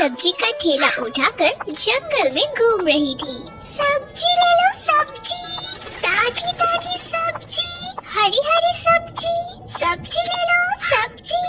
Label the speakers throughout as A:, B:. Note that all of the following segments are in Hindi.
A: सब्जी का ठेला उठाकर जंगल में घूम रही थी। सब्जी ले लो सब्जी, ताजी ताजी सब्जी, हरी हरी सब्जी, सब्जी ले लो सब्जी।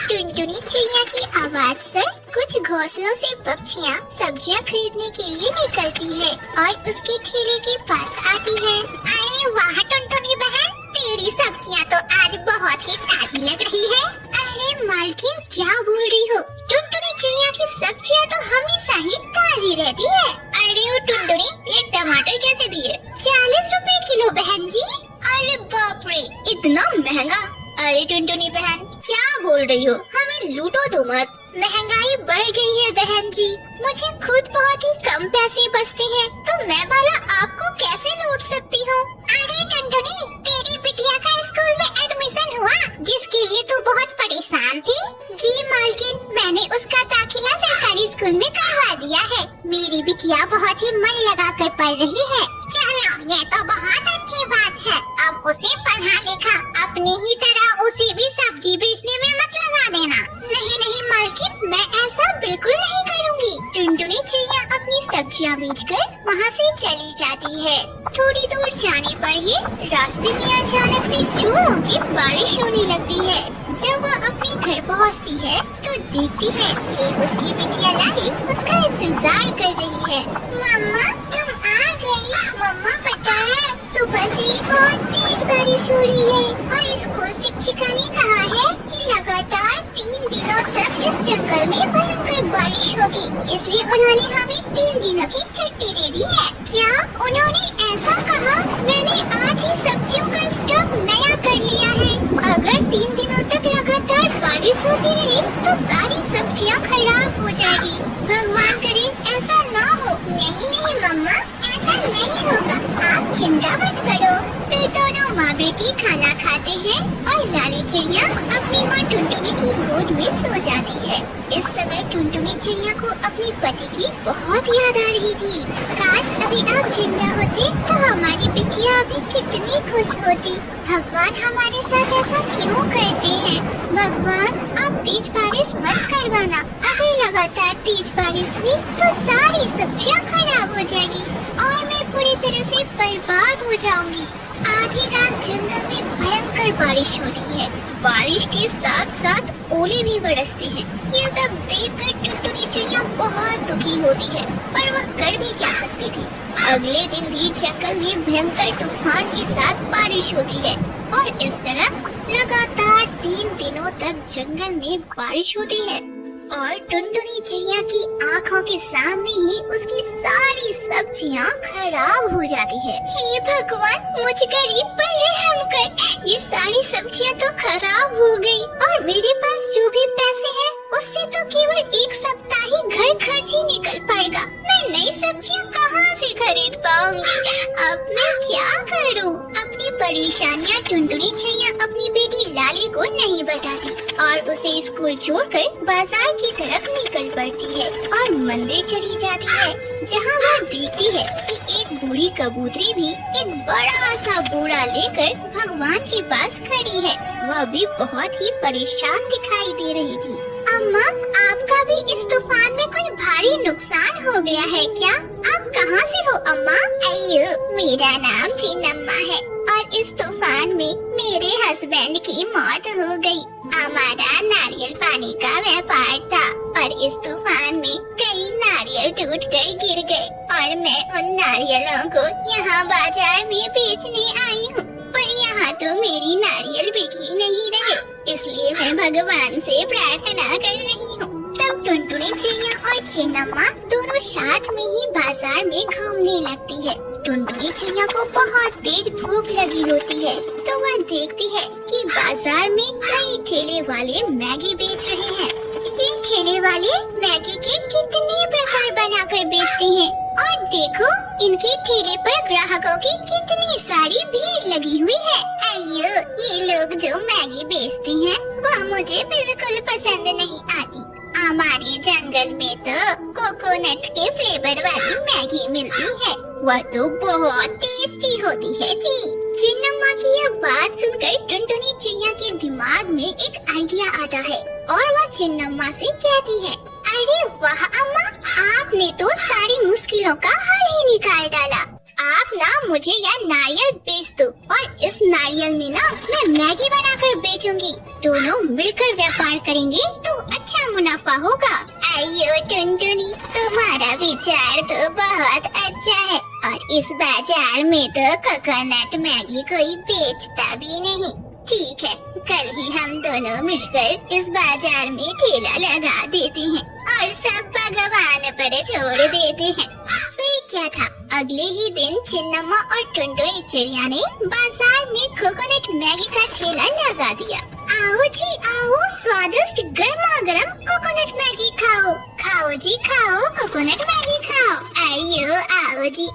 A: टुनटुनी चिड़िया की आवाज सुन कुछ घोंसलों से पक्षियाँ सब्जियाँ खरीदने के लिए निकलती है और उसके ठेले के पास आती है। अरे वाह टुनटुनी बहन, तेरी सब्जियाँ तो आज बहुत ही ताजी लग रही है। अरे मालकिन क्या बोल रही हो, टुनटुनी चिड़िया की सब्जियाँ तो हमेशा ही ताजी रहती है। अरे ओ टुनटुनी, ये टमाटर कैसे दिए? 40 रुपए किलो बहन जी। अरे बाप रे, इतना महंगा। अरे टुनटुनी बहन क्या बोल रही हो, हमें लूटो दो मत। महंगाई बढ़ गई है बहन जी, मुझे खुद बहुत ही कम पैसे बचते हैं, तो मैं वाला आपको कैसे लूट सकती हूँ? अरे टुनटुनी, तेरी बिटिया का स्कूल में एडमिशन हुआ, जिसके लिए तू बहुत परेशान थी? जी मालकिन, मैंने उसका दाखिला सरकारी स्कूल में करवा दिया है। मेरी बिटिया बहुत ही मन लगा कर पढ़ रही है। चलो ये तो बहुत अच्छी बात है। अब उसे पढ़ा लिखा अपनी ही तरह उसे भी सब्जी बेचने में मत लगा देना। नहीं नहीं मालकिन, मैं ऐसा बिल्कुल नहीं करूँगी। टुनटुनी चिड़िया अपनी सब्जियाँ बेचकर वहाँ से चली जाती है। थोड़ी दूर जाने पर ही रास्ते में अचानक से जोरों की बारिश होने लगती है। जब वह अपने घर पहुँचती है तो देखती है कि उसकी बिटिया लाली उसका इंतजार कर रही है। मम्मा तुम आ गई। मम्मा पता है सुबह से ही बहुत तेज बारिश हो रही है और स्कूल शिक्षिका ने कहा है कि लगातार 3 दिनों तक इस जंगल में भयंकर बारिश होगी, इसलिए उन्होंने हमें 3 दिनों की छुट्टी दे दी है। क्या उन्होंने ऐसा कहा? मैंने आज ही सब्जियों का स्टॉक नया कर लिया है। अगर 3 दिनों तक लगातार बारिश होती रही तो सारी सब्जियां खराब हो जाएगी। भगवान करे ऐसा ना हो। नहीं नहीं मम्मा, ऐसा नहीं होगा, आप चिंता मत करो। फिर दोनों माँ बेटी खाना खाते हैं और लाली चिड़िया अपनी माँ टुनटुनी की गोद में सो जाती है। इस समय टुनटुनी चिड़िया को अपने पति की बहुत याद आ रही थी। काश अभी आप जिंदा होते तो हमारी बिटिया अभी कितनी खुश होती। भगवान हमारे साथ ऐसा क्यों करते हैं? भगवान आप तेज बारिश मत करवाना। अगर लगातार तेज बारिश हुई तो सारी सब्जियां खराब हो जाएगी और मैं पूरी तरह से बर्बाद हो जाऊंगी। आधी रात जंगल में भयंकर बारिश हो रही है। बारिश के साथ साथ ओले भी बरसते हैं। ये सब देखकर टुनटुनी चिड़िया बहुत दुखी होती है, पर वह कर भी क्या सकती थी। अगले दिन भी जंगल में भयंकर तूफान के साथ बारिश होती है और इस तरह लगातार 3 दिनों तक जंगल में बारिश होती है और टुनटुनी चिड़िया की आँखों के सामने ही उसकी सारी सब्जियाँ खराब हो जाती है। हे भगवान, मुझ गरीब पर रहम कर। ये सारी सब्जियाँ तो खराब हो गई और मेरे पास जो भी पैसे हैं उससे तो केवल 1 सप्ताह ही घर खर्च ही निकल पाएगा। मैं नई सब्जियाँ कहाँ से खरीद पाऊंगी? अब मैं क्या करूँ? अपनी परेशानियाँ टुनटुनी चिड़िया अपनी बेटी लाली को नहीं बताती और उसे स्कूल छोड़कर बाजार की तरफ निकल पड़ती है और मंदिर चली जाती है, जहाँ वह देखती है कि एक बूढ़ी कबूतरी भी एक बड़ा सा बोरा लेकर भगवान के पास खड़ी है। वह भी बहुत ही परेशान दिखाई दे रही थी। अम्मा, आपका भी इस तूफान में कोई भारी नुकसान हो गया है क्या? आप कहाँ से हो अम्मा? अयो, मेरा नाम चिन्नम्मा है और इस तूफान में मेरे हस्बैंड की मौत हो गई। हमारा नारियल पानी का व्यापार था और इस तूफान में कई नारियल टूट कर गिर गए और मैं उन नारियलों को यहाँ बाजार में बेचने आई हूँ, पर यहाँ तो मेरी नारियल बिकी नहीं रहे, इसलिए मैं भगवान से प्रार्थना कर रही हूँ। तब टुनटुनी चिड़िया और चिन्नम्मा दोनों साथ में ही बाजार में घूमने लगती है। टुनटुनी चिड़िया को बहुत तेज भूख लगी होती है, तो वह देखती है कि बाजार में कई ठेले वाले मैगी बेच रहे हैं। ये ठेले वाले मैगी के कितने प्रकार बनाकर बेचते हैं और देखो इनके ठेले पर ग्राहकों की कितनी सारी भीड़ लगी हुई है। अयो, ये लोग जो मैगी बेचते हैं वह मुझे बिल्कुल पसंद नहीं आती। हमारे जंगल में तो कोकोनट के फ्लेवर वाली मैगी मिलती है, वह तो बहुत टेस्टी होती है जी। चिन्नम्मा की यह बात सुनकर टुनटुनी चिड़िया के दिमाग में एक आइडिया आता है और वह चिन्नम्मा से कहती है, अरे वाह अम्मा, आपने तो सारी मुश्किलों का हल ही निकाल डाला। आप ना मुझे यह नारियल बेच दो और इस नारियल में ना मैं मैगी बनाकर बेचूंगी। दोनों मिलकर व्यापार करेंगे तो अच्छा मुनाफा होगा। आइयो टुनटुनी, तुम्हारा विचार तो बहुत अच्छा है और इस बाजार में तो कोकोनट मैगी कोई बेचता भी नहीं। ठीक है, कल ही हम दोनों मिलकर इस बाजार में ठेला लगा देते हैं और सब भगवान पर छोड़ देते हैं। फिर क्या था, अगले ही दिन चिन्नम्मा और टुनटुनी चिड़िया ने बाजार में कोकोनट मैगी का ठेला लगा दिया। आओ जी आओ, स्वादिष्ट गर्मा गर्म कोकोनट मैगी खाओ। खाओ जी खाओ, कोकोनट मैगी खाओ। आइयो आओ जी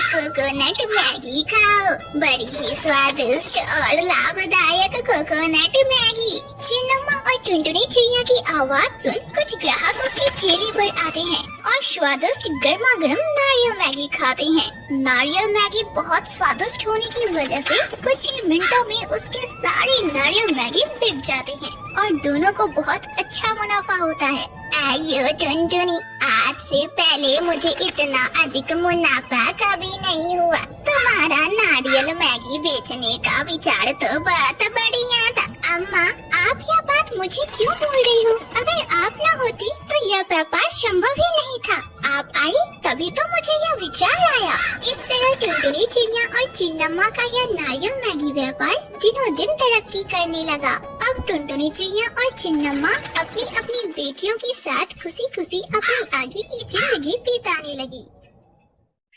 A: कोकोनट मैगी खाओ। बड़ी ही स्वादिष्ट और लाभदायक कोकोनट मैगी। चिन्नम्मा और टुनटुनी चिड़िया की आवाज सुन कुछ ग्राहक उसके ठेले पर आते हैं और स्वादिष्ट गर्मा गर्म नारियल मैगी खाते हैं। नारियल मैगी बहुत स्वादिष्ट होने की वजह से कुछ ही मिनटों में उसके सारे नारियल मैगी बिक जाते हैं और दोनों को बहुत अच्छा मुनाफा होता है। आइयो टुनटुनी, आज से पहले मुझे इतना अधिक मुनाफा कभी नहीं हुआ। तुम्हारा नारियल मैगी बेचने का विचार तो बहुत बढ़िया था। अम्मा, आप यह बात मुझे क्यों बोल रही हो? अगर आप न होती तो यह व्यापार संभव ही नहीं था। आप आई तभी तो मुझे यह विचार आया। इस तरह टुनटुनी चिड़िया और चिन्नम्मा का यह नारियल मैगी व्यापार दिनों दिन तरक्की करने लगा। अब टुनटुनी चिड़िया और चिन्नम्मा अपनी अपनी बेटियों के साथ खुशी खुशी अपनी आगे की जिंदगी बिताने लगी।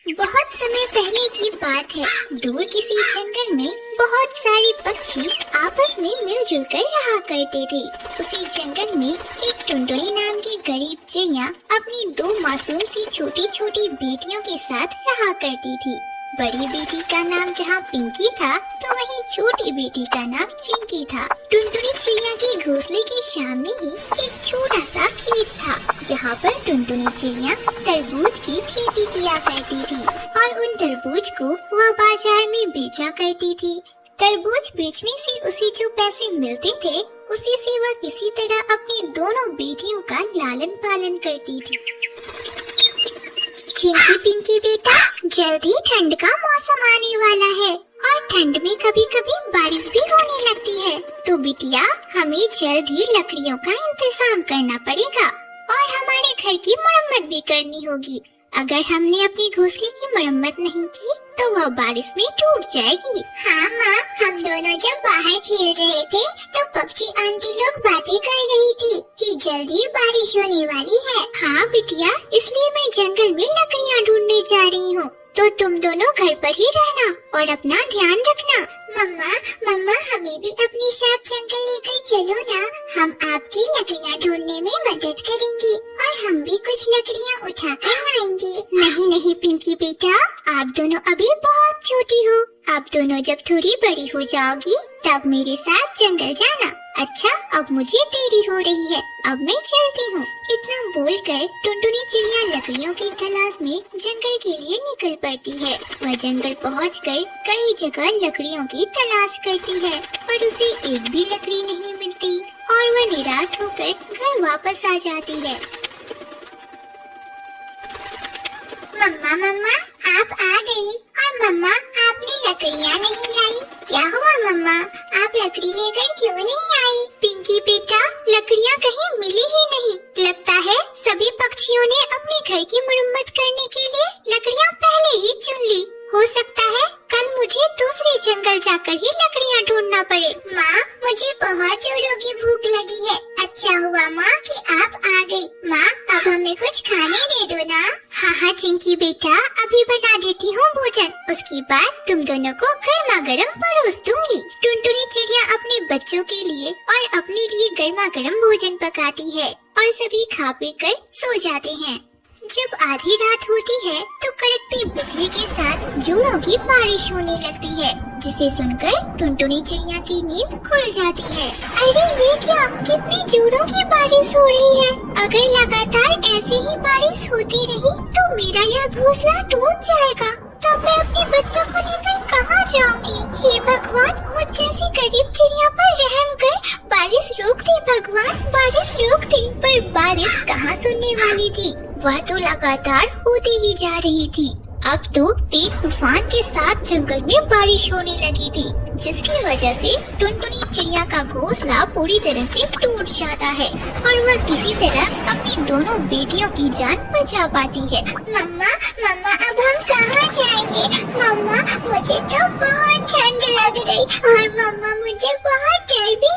A: बहुत समय पहले की बात है, दूर किसी जंगल में बहुत सारे पक्षी आपस में मिलजुल कर रहा करते थे। उसी जंगल में एक टुनटुनी नाम की गरीब चिड़िया अपनी 2 मासूम सी छोटी छोटी बेटियों के साथ रहा करती थी। बड़ी बेटी का नाम जहाँ पिंकी था तो वहीं छोटी बेटी का नाम चिंकी था। टुनटुनी चिड़िया के घोंसले के सामने ही एक छोटा सा खेत था जहाँ पर टुनटुनी चिड़िया तरबूज की खेती किया करती थी और उन तरबूज को वह बाजार में बेचा करती थी। तरबूज बेचने से उसे जो पैसे मिलते थे उसी से वह किसी तरह अपनी दोनों बेटियों का लालन पालन करती थी। चिंकी पिंकी बेटा, जल्दी ठंड का मौसम आने वाला है और ठंड में कभी कभी बारिश भी होने लगती है, तो बिटिया हमें जल्द ही लकड़ियों का इंतजाम करना पड़ेगा और हमारे घर की मरम्मत भी करनी होगी। अगर हमने अपनी घोंसले की मरम्मत नहीं की तो वह बारिश में टूट जाएगी। हाँ माँ, हम दोनों जब बाहर खेल रहे थे तो पक्षी आंटी लोग बातें कर रही थी कि जल्दी बारिश होने वाली है। हाँ बिटिया, इसलिए मैं जंगल में लकड़ियाँ ढूंढने जा रही हूँ, तो तुम दोनों घर पर ही रहना और अपना ध्यान रखना। मम्मा हमें भी अपने साथ जंगल लेकर चलो ना, हम आपकी लकड़ियाँ ढूंढने में मदद करेंगे और हम भी कुछ लकड़ियाँ उठा कर लाएंगे। नहीं पिंकी बेटा, आप दोनों अभी बहुत छोटी हो, आप दोनों जब थोड़ी बड़ी हो जाओगी तब मेरे साथ जंगल जाना। अच्छा, अब मुझे देरी हो रही है, अब मैं चलती हूँ। इतना बोलकर टुनटुनी चिड़िया लकड़ियों की तलाश में जंगल के लिए निकल पड़ती है। वह जंगल पहुँचकर कई जगह लकड़ियों की तलाश करती है पर उसे एक भी लकड़ी नहीं मिलती और वह निराश होकर घर वापस आ जाती है। मम्मा आप आ गई और मम्मा आपने लकड़ियाँ नहीं लाई। क्या हुआ मम्मा, आप लकड़ी लेकर क्यों नहीं आई? पिंकी बेटा, लकड़ियाँ कहीं मिली ही नहीं। लगता है सभी पक्षियों ने अपने घर की मरम्मत करने के लिए लकड़ियाँ पहले ही चुन ली। हो सकता है कल मुझे दूसरे जंगल जाकर ही लकड़ियाँ ढूंढना पड़े। माँ, मुझे बहुत जोरों की भूख लगी है। अच्छा हुआ माँ कि आप आ गई। माँ, अब हमें कुछ खाने दे दो ना। हाँ चिंकी बेटा, अभी बना देती हूँ भोजन, उसके बाद तुम दोनों को गर्मा गर्म परोस दूंगी। टुनटुनी चिड़िया अपने बच्चों के लिए और अपने लिए गर्मा गर्म भोजन पकाती है और सभी खा पी कर सो जाते हैं। जब आधी रात होती है तो कड़कती बिजली के साथ जोरों की बारिश होने लगती है, जिसे सुनकर टुनटुनी चिड़िया की नींद खुल जाती है। अरे ये क्या, कितनी जोरों की बारिश हो रही है। अगर लगातार ऐसे ही बारिश होती रही तो मेरा यह घोंसला टूट जाएगा। तब मैं अपने बच्चों को लेकर कहाँ जाऊंगी? हे भगवान, मुझ जैसी गरीब चिड़िया पर रहम कर बारिश रोक दे भगवान, बारिश रोक दे। पर बारिश कहाँ सुनने वाली थी, वह तो लगातार होती ही जा रही थी। अब तो तेज तूफान के साथ जंगल में बारिश होने लगी थी, जिसकी वजह से टुनटुनी चिड़िया का घोंसला पूरी तरह से टूट जाता है और वह किसी तरह अपनी दोनों बेटियों की जान बचा पाती है। मम्मा, मम्मा, अब हम कहाँ जाएंगे? मम्मा, मुझे तो बहुत ठंड लग रही और मम्मा मुझे बहुत डर भी